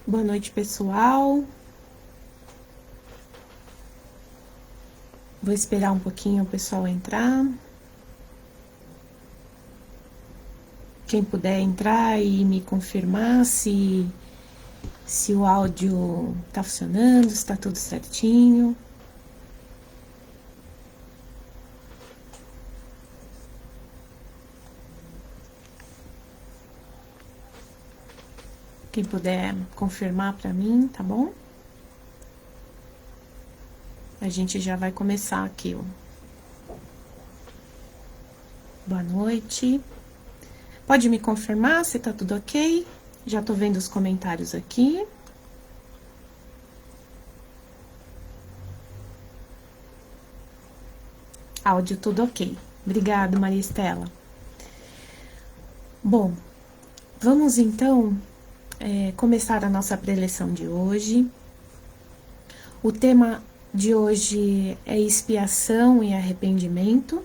Boa noite, pessoal. Vou esperar um pouquinho o pessoal entrar. Quem puder entrar e me confirmar se o áudio tá funcionando, se tá tudo certinho. Quem puder confirmar para mim, tá bom? A gente já vai começar aqui, ó. Boa noite. Pode me confirmar se tá tudo ok? Já tô vendo os comentários aqui. Áudio tudo ok. Obrigada, Maria Estela. Bom, vamos então começar a nossa preleção de hoje. O tema de hoje é expiação e arrependimento.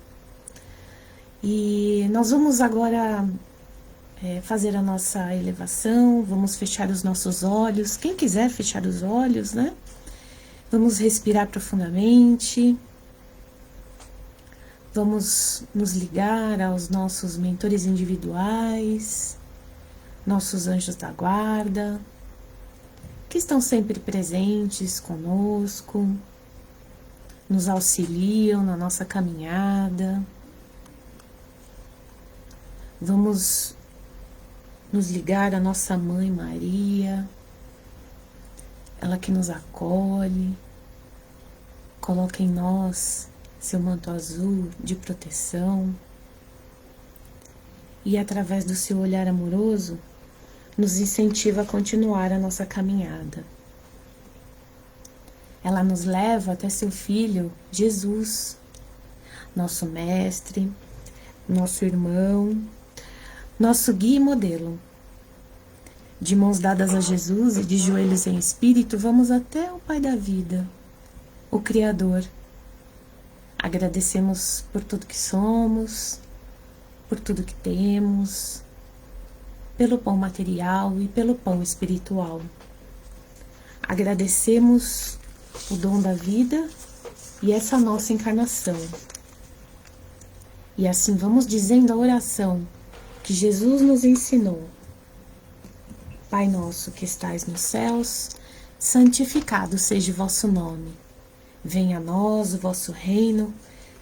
E nós vamos agora fazer a nossa elevação, vamos fechar os nossos olhos. Quem quiser fechar os olhos, né? Vamos respirar profundamente. Vamos nos ligar aos nossos mentores individuais, nossos anjos da guarda, que estão sempre presentes conosco, nos auxiliam na nossa caminhada. Vamos nos ligar à nossa Mãe Maria, ela que nos acolhe, coloca em nós seu manto azul de proteção e, através do seu olhar amoroso, nos incentiva a continuar a nossa caminhada. Ela nos leva até seu Filho, Jesus, nosso mestre, nosso irmão, nosso guia e modelo. De mãos dadas a Jesus e de joelhos em espírito, vamos até o Pai da vida, o Criador. Agradecemos por tudo que somos, por tudo que temos, pelo pão material e pelo pão espiritual. Agradecemos o dom da vida e essa nossa encarnação. E assim vamos dizendo a oração que Jesus nos ensinou. Pai nosso que estais nos céus, santificado seja o vosso nome. Venha a nós o vosso reino,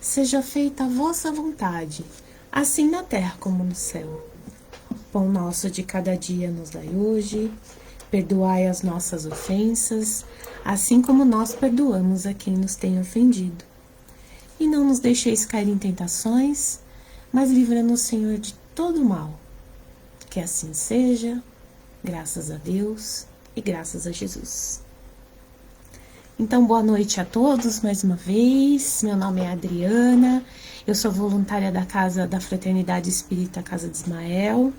seja feita a vossa vontade, assim na terra como no céu. O pão nosso de cada dia nos dai hoje, perdoai as nossas ofensas, assim como nós perdoamos a quem nos tem ofendido. E não nos deixeis cair em tentações, mas livra-nos, Senhor, de todo mal. Que assim seja, graças a Deus e graças a Jesus. Então, boa noite a todos mais uma vez. Meu nome é Adriana, eu sou voluntária da Casa da Fraternidade Espírita Casa de Ismael.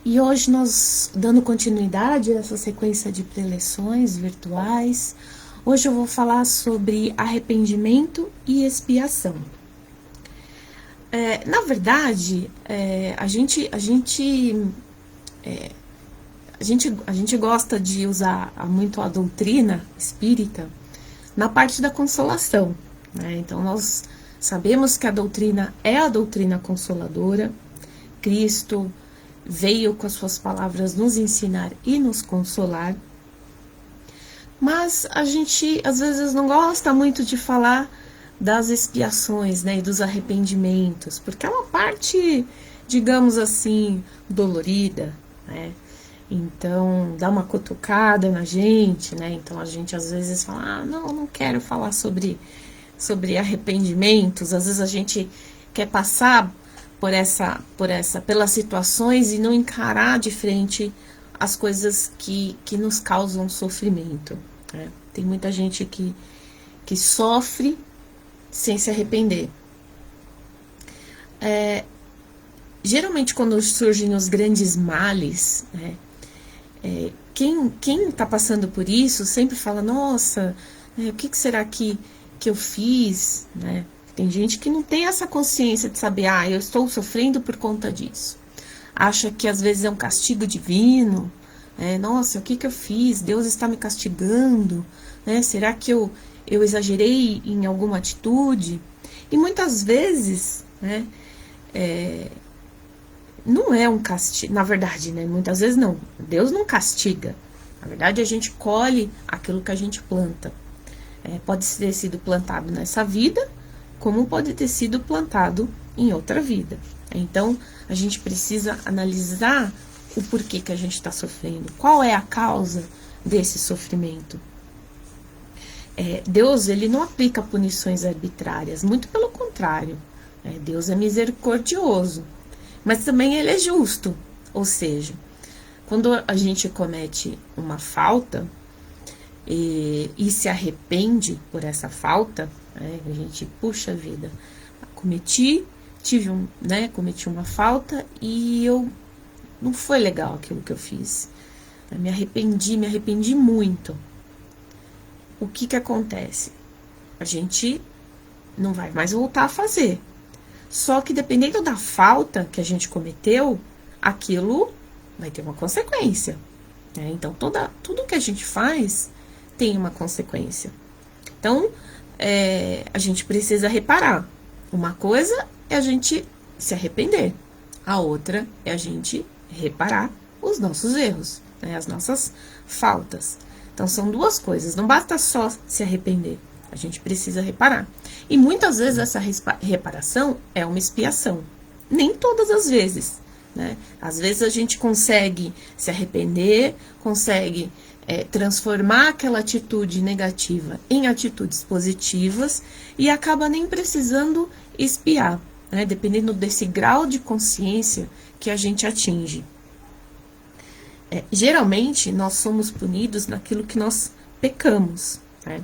E hoje nós, dando continuidade a essa sequência de preleções virtuais, hoje eu vou falar sobre arrependimento e expiação. Na verdade, a gente gosta de usar muito a doutrina espírita na parte da consolação, né? Então, nós sabemos que a doutrina é a doutrina consoladora. Cristo veio com as suas palavras nos ensinar e nos consolar. Mas a gente, às vezes, não gosta muito de falar das expiações, né, e dos arrependimentos, porque é uma parte, digamos assim, dolorida, né? Então, dá uma cutucada na gente, né? Então, a gente às vezes fala, não quero falar sobre arrependimentos. Às vezes a gente quer passar pelas situações e não encarar de frente as coisas que nos causam sofrimento, né? Tem muita gente que sofre sem se arrepender. Geralmente, quando surgem os grandes males, né? Quem está passando por isso sempre fala, nossa, o que será que eu fiz, né? Tem gente que não tem essa consciência de saber, eu estou sofrendo por conta disso. Acha que às vezes é um castigo divino, Nossa, o que eu fiz? Deus está me castigando, né? Será que eu exagerei em alguma atitude? E muitas vezes, né, não é um castigo, na verdade, né? Muitas vezes não. Deus não castiga. Na verdade, a gente colhe aquilo que a gente planta. Pode ter sido plantado nessa vida, como pode ter sido plantado em outra vida. Então, a gente precisa analisar o porquê que a gente está sofrendo. Qual é a causa desse sofrimento? Deus, ele não aplica punições arbitrárias, muito pelo contrário. Deus é misericordioso, mas também ele é justo. Ou seja, quando a gente comete uma falta e se arrepende por essa falta, a gente, puxa vida, cometi uma falta e não foi legal aquilo que eu fiz. Eu me arrependi muito. O que acontece? A gente não vai mais voltar a fazer. Só que dependendo da falta que a gente cometeu, aquilo vai ter uma consequência. Então, tudo que a gente faz tem uma consequência. Então, a gente precisa reparar. Uma coisa é a gente se arrepender. A outra é a gente reparar os nossos erros, as nossas faltas. Então, são duas coisas. Não basta só se arrepender. A gente precisa reparar. E muitas vezes essa reparação é uma expiação. Nem todas as vezes, né? Às vezes a gente consegue se arrepender, consegue transformar aquela atitude negativa em atitudes positivas e acaba nem precisando expiar, né? Dependendo desse grau de consciência que a gente atinge. Geralmente, nós somos punidos naquilo que nós pecamos, né?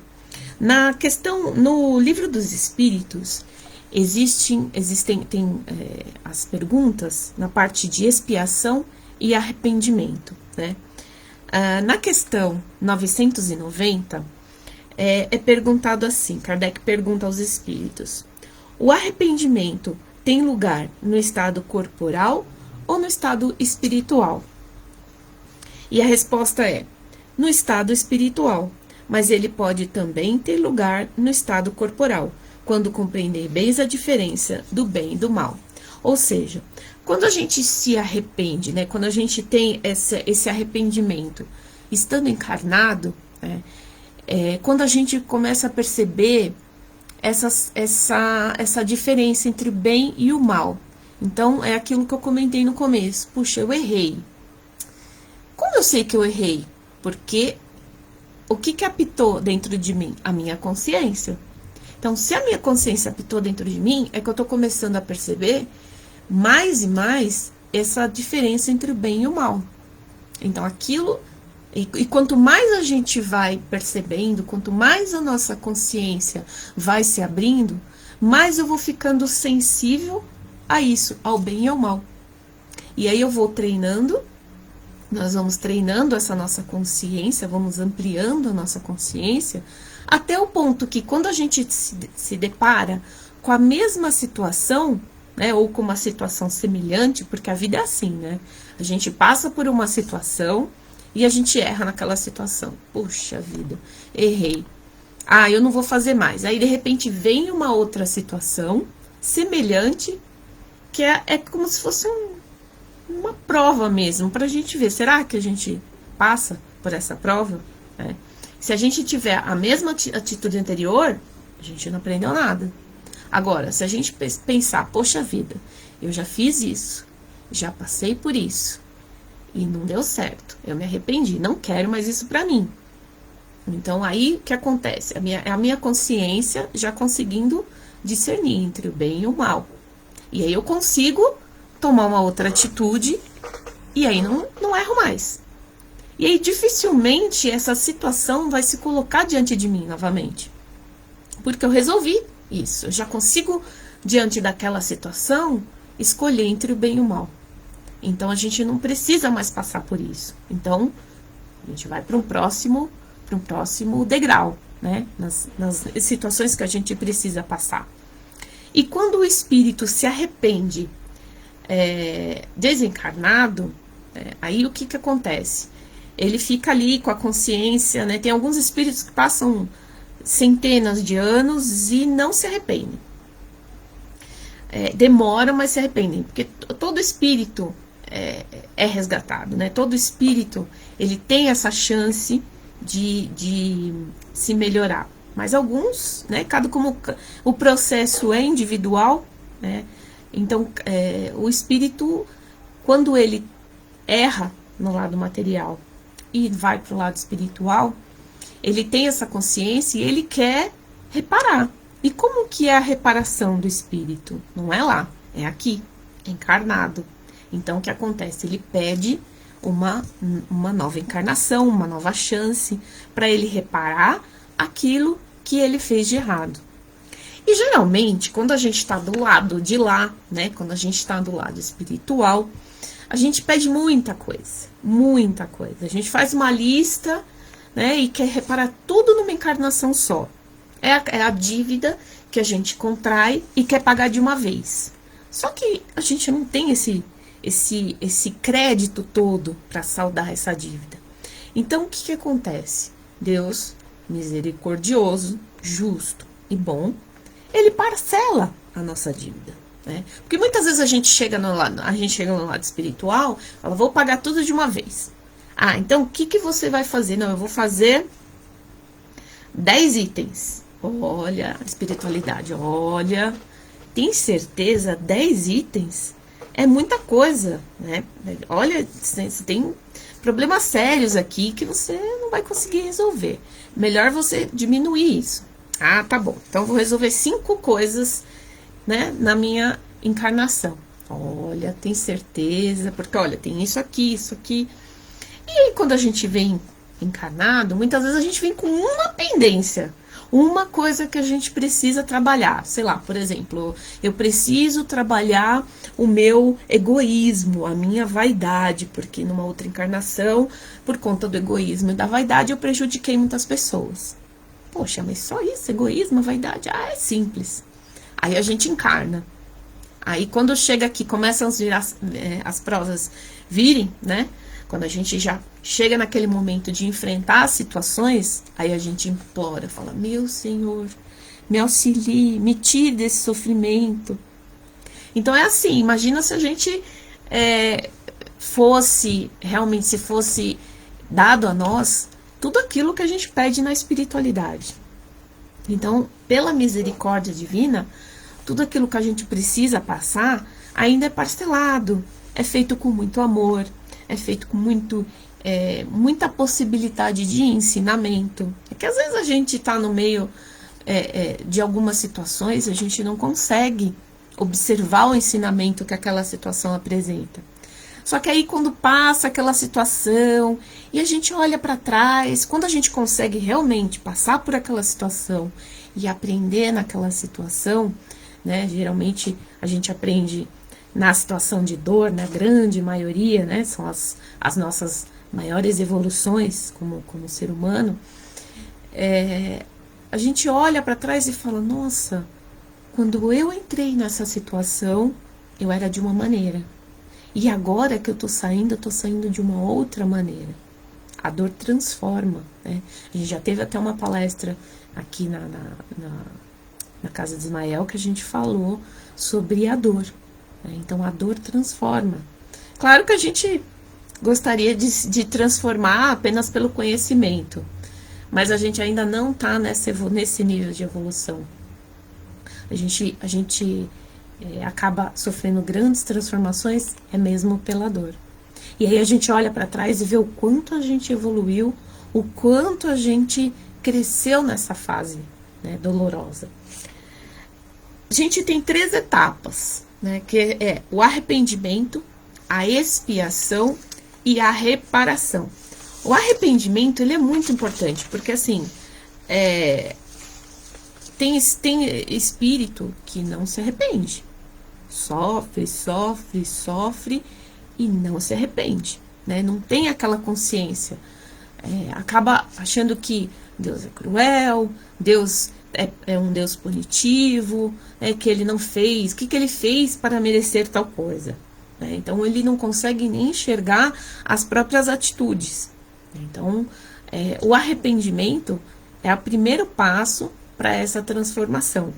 No livro dos Espíritos, tem as perguntas na parte de expiação e arrependimento, né? Na questão 990, é perguntado assim, Kardec pergunta aos espíritos: o arrependimento tem lugar no estado corporal ou no estado espiritual? E a resposta é: no estado espiritual, mas ele pode também ter lugar no estado corporal, quando compreender bem a diferença do bem e do mal. Ou seja, quando a gente se arrepende, né, quando a gente tem esse arrependimento estando encarnado, quando a gente começa a perceber essa diferença entre o bem e o mal. Então, é aquilo que eu comentei no começo. Puxa, eu errei. Como eu sei que eu errei? Porque o que apitou dentro de mim? A minha consciência. Então, se a minha consciência apitou dentro de mim, é que eu estou começando a perceber mais e mais essa diferença entre o bem e o mal. Então, e quanto mais a gente vai percebendo, quanto mais a nossa consciência vai se abrindo, mais eu vou ficando sensível a isso, ao bem e ao mal. E aí eu vou treinando, nós vamos treinando essa nossa consciência, vamos ampliando a nossa consciência, até o ponto que quando a gente se depara com a mesma situação, né, ou com uma situação semelhante, porque a vida é assim, né? A gente passa por uma situação e a gente erra naquela situação. Puxa vida, errei. Eu não vou fazer mais. Aí, de repente, vem uma outra situação semelhante, que é como se fosse uma prova mesmo, pra gente ver. Será que a gente passa por essa prova? Se a gente tiver a mesma atitude anterior, a gente não aprendeu nada. Agora, se a gente pensar, poxa vida, eu já fiz isso, já passei por isso, e não deu certo, eu me arrependi, não quero mais isso pra mim. Então, aí, o que acontece? A minha consciência já conseguindo discernir entre o bem e o mal. E aí eu consigo tomar uma outra atitude, e aí não erro mais. E aí, dificilmente, essa situação vai se colocar diante de mim novamente. Porque eu resolvi isso. Eu já consigo, diante daquela situação, escolher entre o bem e o mal. Então, a gente não precisa mais passar por isso. Então, a gente vai para um próximo degrau, né? Nas situações que a gente precisa passar. E quando o espírito se arrepende desencarnado, aí o que acontece? ele fica ali com a consciência, né? Tem alguns espíritos que passam centenas de anos e não se arrependem. Demoram, mas se arrependem, porque todo espírito é resgatado, né? Todo espírito, ele tem essa chance de se melhorar. Mas alguns, né? Como o processo é individual, né? Então, o espírito, quando ele erra no lado material e vai para o lado espiritual, ele tem essa consciência e ele quer reparar. E como que é a reparação do espírito? Não é lá, é aqui, é encarnado. Então, o que acontece? Ele pede uma nova encarnação, uma nova chance para ele reparar aquilo que ele fez de errado. E geralmente, quando a gente está do lado de lá, né? Quando a gente está do lado espiritual, a gente pede muita coisa, muita coisa. A gente faz uma lista, né? E quer reparar tudo numa encarnação só. É a dívida que a gente contrai e quer pagar de uma vez. Só que a gente não tem esse crédito todo para saldar essa dívida. Então, o que acontece? Deus, misericordioso, justo e bom, ele parcela a nossa dívida, né? Porque muitas vezes a gente chega no lado espiritual, fala, vou pagar tudo de uma vez. Ah, então o que você vai fazer? Não, eu vou fazer 10 itens. Olha, espiritualidade, olha, tem certeza? 10 itens é muita coisa, né? Olha, você tem problemas sérios aqui que você não vai conseguir resolver. Melhor você diminuir isso. Ah, tá bom. Então, eu vou resolver 5 coisas, né, na minha encarnação. Olha, tem certeza? Porque, olha, tem isso aqui, isso aqui. E aí, quando a gente vem encarnado, muitas vezes a gente vem com uma pendência. Uma coisa que a gente precisa trabalhar. Sei lá, por exemplo, eu preciso trabalhar o meu egoísmo, a minha vaidade, porque numa outra encarnação, por conta do egoísmo e da vaidade, eu prejudiquei muitas pessoas. Poxa, mas só isso, egoísmo, vaidade? Ah, é simples. Aí a gente encarna. Aí quando chega aqui, começam as provas virem, né? Quando a gente já chega naquele momento de enfrentar as situações, aí a gente implora, fala, meu Senhor, me auxilie, me tire desse sofrimento. Então é assim, imagina se a gente se fosse dado a nós tudo aquilo que a gente pede na espiritualidade. Então, pela misericórdia divina, tudo aquilo que a gente precisa passar ainda é parcelado, é feito com muito amor, é feito com muita possibilidade de ensinamento. É que às vezes a gente está no meio de algumas situações, a gente não consegue observar o ensinamento que aquela situação apresenta. Só que aí quando passa aquela situação e a gente olha para trás, quando a gente consegue realmente passar por aquela situação e aprender naquela situação, né? Geralmente a gente aprende na situação de dor, na grande maioria, né? São as nossas maiores evoluções como ser humano. A gente olha para trás e fala, nossa, quando eu entrei nessa situação, eu era de uma maneira. E agora que eu tô saindo de uma outra maneira. A dor transforma, né? A gente já teve até uma palestra aqui na Casa de Ismael que a gente falou sobre a dor. Né? Então, a dor transforma. Claro que a gente gostaria de transformar apenas pelo conhecimento, mas a gente ainda não está nesse nível de evolução. A gente acaba sofrendo grandes transformações mesmo pela dor. E aí a gente olha para trás e vê o quanto a gente evoluiu, o quanto a gente cresceu nessa fase, né, dolorosa. A gente tem 3 etapas, né, que é o arrependimento, a expiação e a reparação. O arrependimento, ele é muito importante, porque assim, tem espírito que não se arrepende. Sofre e não se arrepende, né? Não tem aquela consciência. Acaba achando que Deus é cruel, Deus é um Deus punitivo, que ele não fez, o que ele fez para merecer tal coisa. Né? Então ele não consegue nem enxergar as próprias atitudes. Então, o arrependimento é o primeiro passo para essa transformação.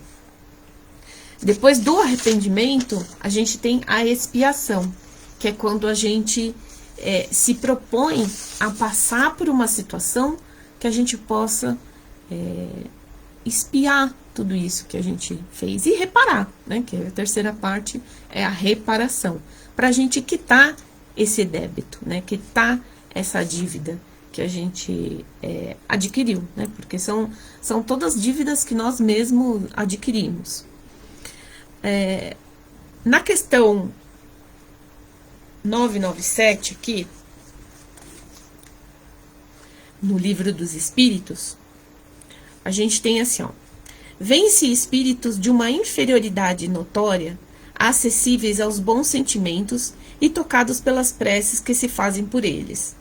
Depois do arrependimento, a gente tem a expiação, que é quando a gente se propõe a passar por uma situação que a gente possa expiar tudo isso que a gente fez e reparar, né? Que a terceira parte é a reparação, para a gente quitar esse débito, né? Quitar essa dívida que a gente adquiriu, né? Porque são todas dívidas que nós mesmos adquirimos. Na questão 997 aqui, no Livro dos Espíritos, a gente tem assim, ó: vence espíritos de uma inferioridade notória, acessíveis aos bons sentimentos e tocados pelas preces que se fazem por eles.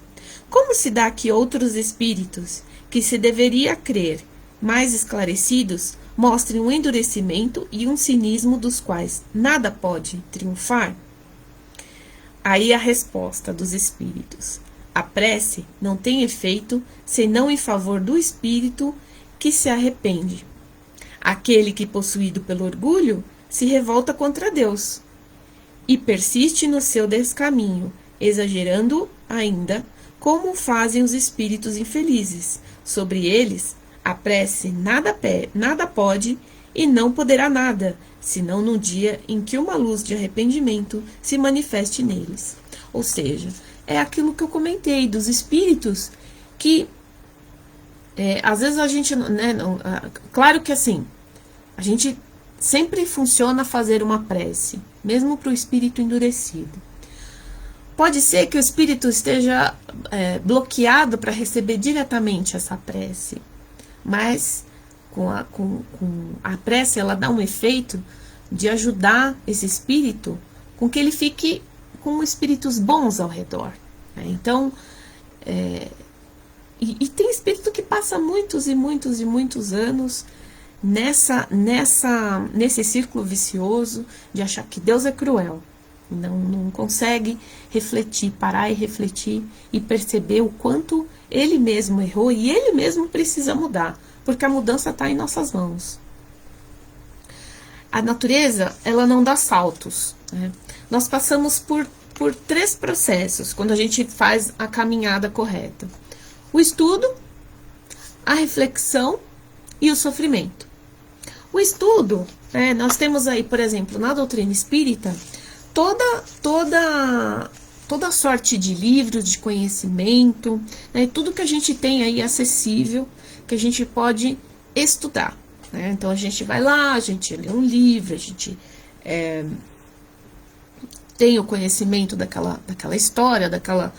Como se dá que outros espíritos, que se deveria crer mais esclarecidos, mostrem um endurecimento e um cinismo dos quais nada pode triunfar? Aí a resposta dos espíritos: a prece não tem efeito senão em favor do espírito que se arrepende. Aquele que, possuído pelo orgulho, se revolta contra Deus e persiste no seu descaminho, exagerando ainda, como fazem os espíritos infelizes. Sobre eles, a prece nada pode e não poderá nada, senão no dia em que uma luz de arrependimento se manifeste neles. Ou seja, é aquilo que eu comentei dos espíritos que às vezes a gente, né, claro que assim, a gente sempre funciona fazer uma prece, mesmo para o espírito endurecido. Pode ser que o espírito esteja bloqueado para receber diretamente essa prece, mas com a prece ela dá um efeito de ajudar esse espírito com que ele fique com espíritos bons ao redor, né? Então, e tem espírito que passa muitos e muitos e muitos anos nesse círculo vicioso de achar que Deus é cruel. Não consegue refletir, parar e refletir e perceber o quanto ele mesmo errou e ele mesmo precisa mudar, porque a mudança está em nossas mãos. A natureza, ela não dá saltos, né? Nós passamos por 3 processos quando a gente faz a caminhada correta: o estudo, a reflexão e o sofrimento. O estudo, nós temos aí, por exemplo, na doutrina espírita, toda sorte de livros, de conhecimento, né, tudo que a gente tem aí acessível, que a gente pode estudar, né? Então a gente vai lá, a gente lê um livro, a gente tem o conhecimento daquela história, daquela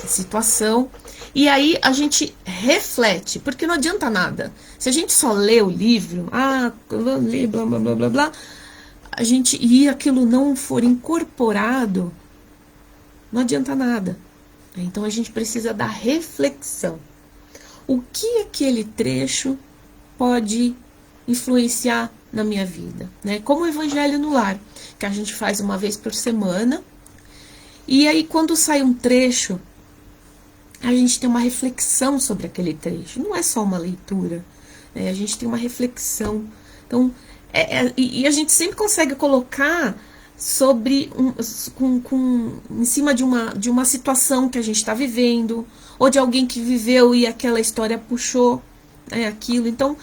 situação, e aí a gente reflete, porque não adianta nada. Se a gente só lê o livro, li, blá, blá, blá, blá, blá, e aquilo não for incorporado, não adianta nada. Então a gente precisa da reflexão. O que aquele trecho pode influenciar na minha vida, né? Como o Evangelho no Lar, que a gente faz uma vez por semana. E aí, quando sai um trecho, a gente tem uma reflexão sobre aquele trecho. Não é só uma leitura, né? A gente tem uma reflexão. Então, e a gente sempre consegue colocar sobre em cima de uma situação que a gente está vivendo, ou de alguém que viveu e aquela história puxou aquilo. Então,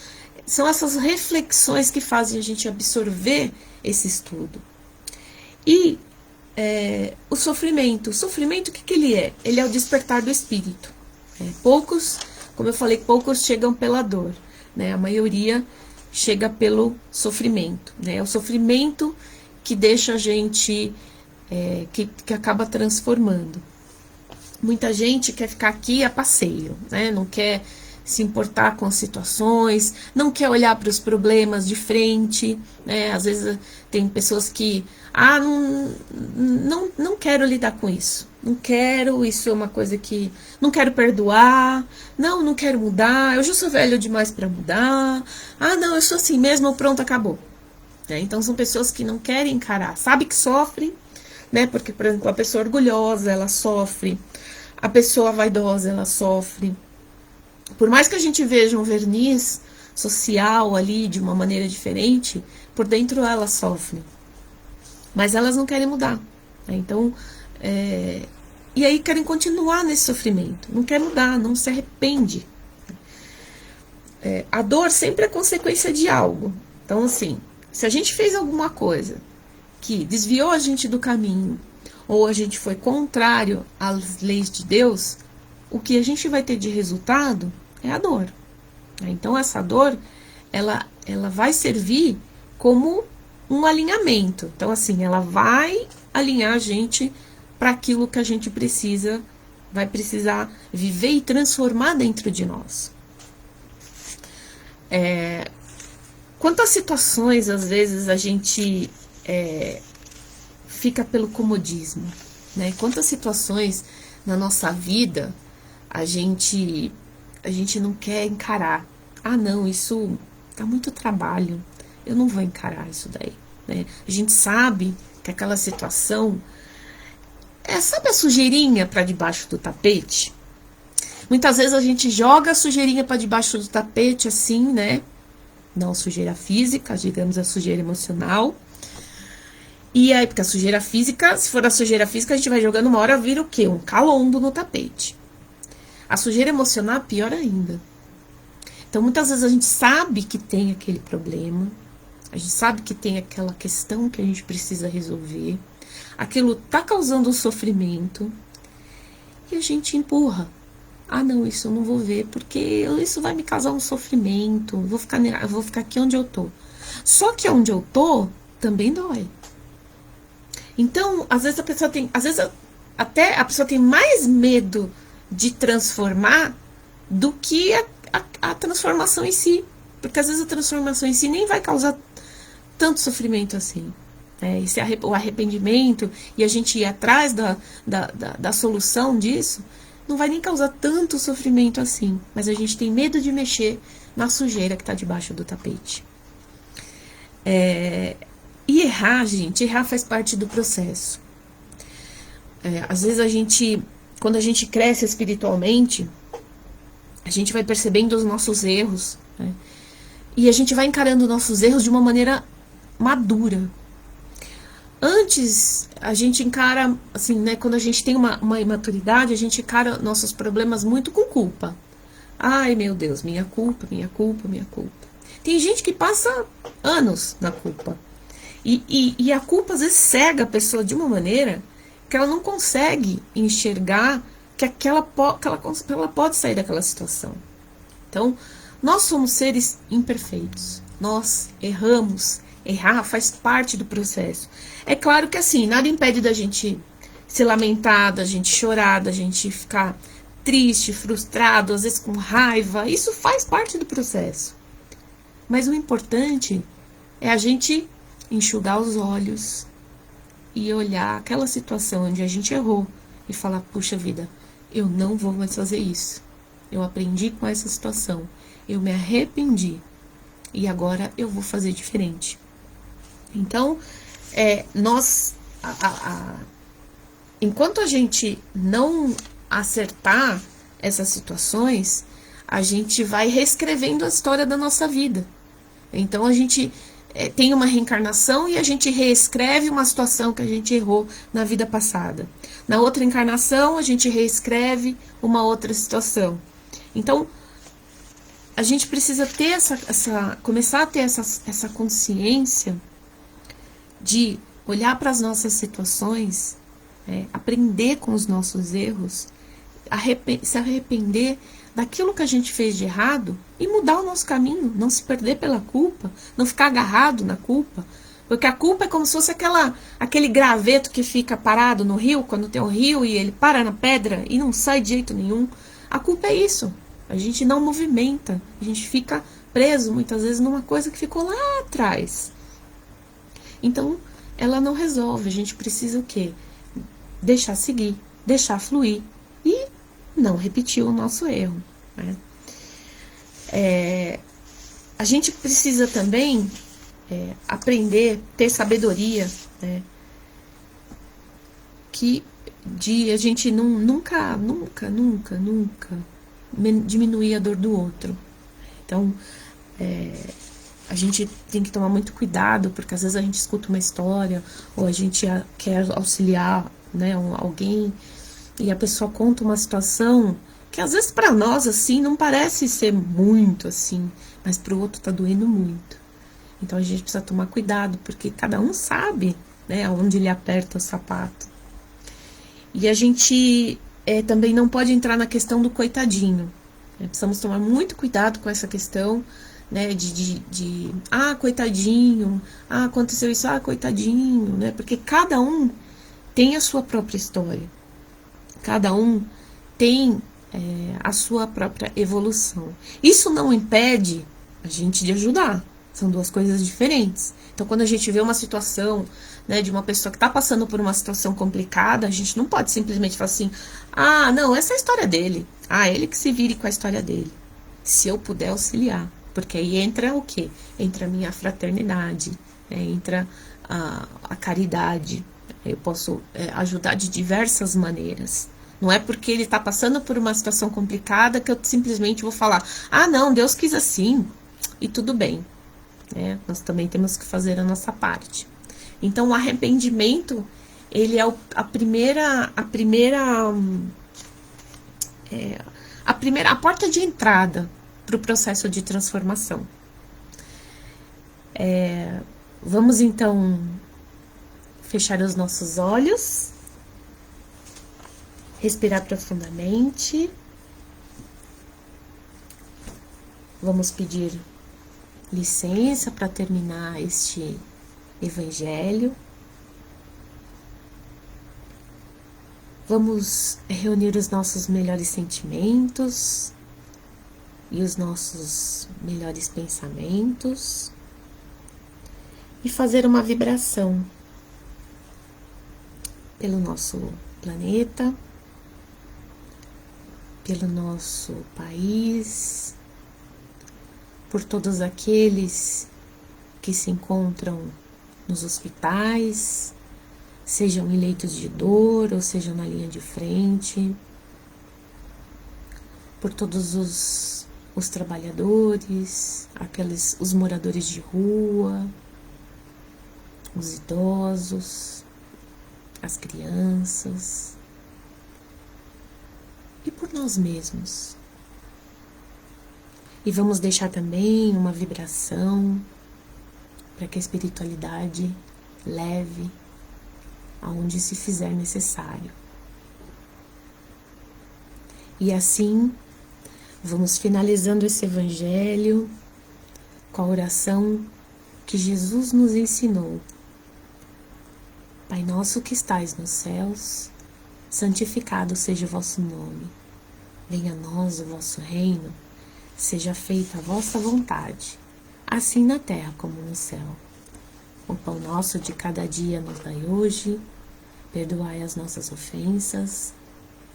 são essas reflexões que fazem a gente absorver esse estudo. E o sofrimento. O sofrimento, o que ele é? Ele é o despertar do espírito. Poucos, como eu falei, poucos chegam pela dor, né? A maioria chega pelo sofrimento, né? É o sofrimento que deixa a gente, que acaba transformando. Muita gente quer ficar aqui a passeio, né? Não quer se importar com as situações, não quer olhar para os problemas de frente, né? Às vezes tem pessoas que não quero lidar com isso, não quero, isso é uma coisa que não quero perdoar, não quero mudar, eu já sou velho demais para mudar, não, eu sou assim mesmo, pronto, acabou, né? Então são pessoas que não querem encarar, sabe que sofrem, né? Porque, por exemplo, a pessoa orgulhosa, ela sofre, A pessoa vaidosa, ela sofre. Por mais que a gente veja um verniz social ali de uma maneira diferente, por dentro elas sofrem. Mas elas não querem mudar. Né? Então, e aí querem continuar nesse sofrimento. Não quer mudar, não se arrepende. A dor sempre é consequência de algo. Então, assim, se a gente fez alguma coisa que desviou a gente do caminho, ou a gente foi contrário às leis de Deus, o que a gente vai ter de resultado é a dor. Então, essa dor, ela vai servir como um alinhamento. Então, assim, ela vai alinhar a gente para aquilo que a gente precisa, vai precisar viver e transformar dentro de nós. Quantas situações, às vezes, a gente fica pelo comodismo, né? Quantas situações na nossa vida a gente não quer encarar. Ah, não, isso dá muito trabalho, eu não vou encarar isso daí, né? A gente sabe que aquela situação sabe a sujeirinha para debaixo do tapete? Muitas vezes a gente joga a sujeirinha para debaixo do tapete assim, né? Não a sujeira física, digamos a sujeira emocional. E aí, porque a sujeira física, se for a sujeira física, a gente vai jogando, uma hora vira o quê? Um calombo no tapete. A sujeira emocional, pior ainda. Então, muitas vezes a gente sabe que tem aquele problema, a gente sabe que tem aquela questão que a gente precisa resolver, aquilo tá causando um sofrimento, e a gente empurra. Ah, não, isso eu não vou ver, porque isso vai me causar um sofrimento, eu vou ficar aqui onde eu tô. Só que onde eu tô, também dói. Então, às vezes até a pessoa tem mais medo de transformar do que a transformação em si. Porque às vezes a transformação em si nem vai causar tanto sofrimento assim. O arrependimento e a gente ir atrás da solução disso não vai nem causar tanto sofrimento assim. Mas a gente tem medo de mexer na sujeira que está debaixo do tapete. E errar, gente, errar faz parte do processo. Às vezes quando a gente cresce espiritualmente, a gente vai percebendo os nossos erros, né? E a gente vai encarando nossos erros de uma maneira madura. Antes, a gente encara, assim, né, quando a gente tem uma imaturidade, a gente encara nossos problemas muito com culpa. Ai, meu Deus, minha culpa, minha culpa, minha culpa. Tem gente que passa anos na culpa. E a culpa, às vezes, cega a pessoa de uma maneira que ela não consegue enxergar que ela pode sair daquela situação. Então, nós somos seres imperfeitos. Nós erramos. Errar faz parte do processo. É claro que assim, nada impede da gente se lamentar, da gente chorar, da gente ficar triste, frustrado, às vezes com raiva. Isso faz parte do processo. Mas o importante é a gente enxugar os olhos e olhar aquela situação onde a gente errou e falar, puxa vida, eu não vou mais fazer isso. Eu aprendi com essa situação. Eu me arrependi. E agora eu vou fazer diferente. Então, enquanto a gente não acertar essas situações, a gente vai reescrevendo a história da nossa vida. Então, a gente tem uma reencarnação e a gente reescreve uma situação que a gente errou na vida passada. Na outra encarnação, a gente reescreve uma outra situação. Então, a gente precisa ter começar a ter essa consciência de olhar para as nossas situações, aprender com os nossos erros, se arrepender daquilo que a gente fez de errado e mudar o nosso caminho, não se perder pela culpa, não ficar agarrado na culpa, porque a culpa é como se fosse aquele graveto que fica parado no rio, quando tem um rio e ele para na pedra e não sai de jeito nenhum. A culpa é isso, a gente não movimenta, a gente fica preso muitas vezes numa coisa que ficou lá atrás. Então, ela não resolve, a gente precisa o quê? Deixar seguir, deixar fluir e não repetir o nosso erro, né? A gente precisa também aprender, ter sabedoria, né? Que de a gente nunca diminuir a dor do outro. Então, a gente tem que tomar muito cuidado, porque às vezes a gente escuta uma história, ou a gente quer auxiliar, né, alguém, e a pessoa conta uma situação que às vezes para nós, assim, não parece ser muito assim, mas para o outro tá doendo muito. Então a gente precisa tomar cuidado, porque cada um sabe, né, aonde ele aperta o sapato. E a gente também não pode entrar na questão do coitadinho. Precisamos tomar muito cuidado com essa questão, né, coitadinho, aconteceu isso, coitadinho, né, porque cada um tem a sua própria história, cada um tem a sua própria evolução. Isso não impede a gente de ajudar, são duas coisas diferentes. Então, quando a gente vê uma situação, né, de uma pessoa que está passando por uma situação complicada, a gente não pode simplesmente falar assim, não, essa é a história dele, ele que se vire com a história dele. Se eu puder auxiliar, porque aí entra o quê? Entra a minha fraternidade, entra a caridade. Eu posso ajudar de diversas maneiras. Não é porque ele está passando por uma situação complicada que eu simplesmente vou falar, não, Deus quis assim, e tudo bem. Nós também temos que fazer a nossa parte. Então, o arrependimento, ele é a porta de entrada para o processo de transformação. Vamos, então, fechar os nossos olhos, respirar profundamente. Vamos pedir licença para terminar este evangelho. Vamos reunir os nossos melhores sentimentos e os nossos melhores pensamentos e fazer uma vibração pelo nosso planeta, pelo nosso país, por todos aqueles que se encontram nos hospitais, sejam em leitos de dor ou sejam na linha de frente, por todos os trabalhadores, os moradores de rua, os idosos, as crianças e por nós mesmos. E vamos deixar também uma vibração para que a espiritualidade leve aonde se fizer necessário. E assim, vamos finalizando esse evangelho com a oração que Jesus nos ensinou. Pai nosso que estais nos céus, santificado seja o vosso nome. Venha a nós o vosso reino, seja feita a vossa vontade, assim na terra como no céu. O pão nosso de cada dia nos dai hoje, perdoai as nossas ofensas,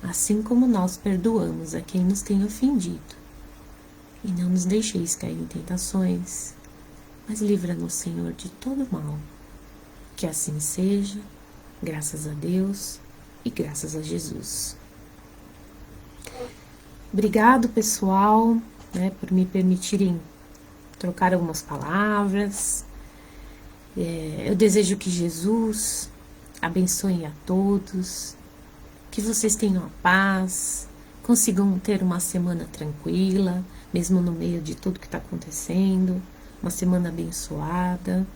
assim como nós perdoamos a quem nos tem ofendido. E não nos deixeis cair em tentações, mas livra-nos, Senhor, de todo mal. Que assim seja, graças a Deus e graças a Jesus. Obrigado, pessoal, por me permitirem trocar algumas palavras. Eu desejo que Jesus abençoe a todos, que vocês tenham a paz, consigam ter uma semana tranquila, mesmo no meio de tudo que está acontecendo, uma semana abençoada,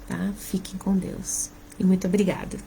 tá? Fiquem com Deus. E muito obrigada.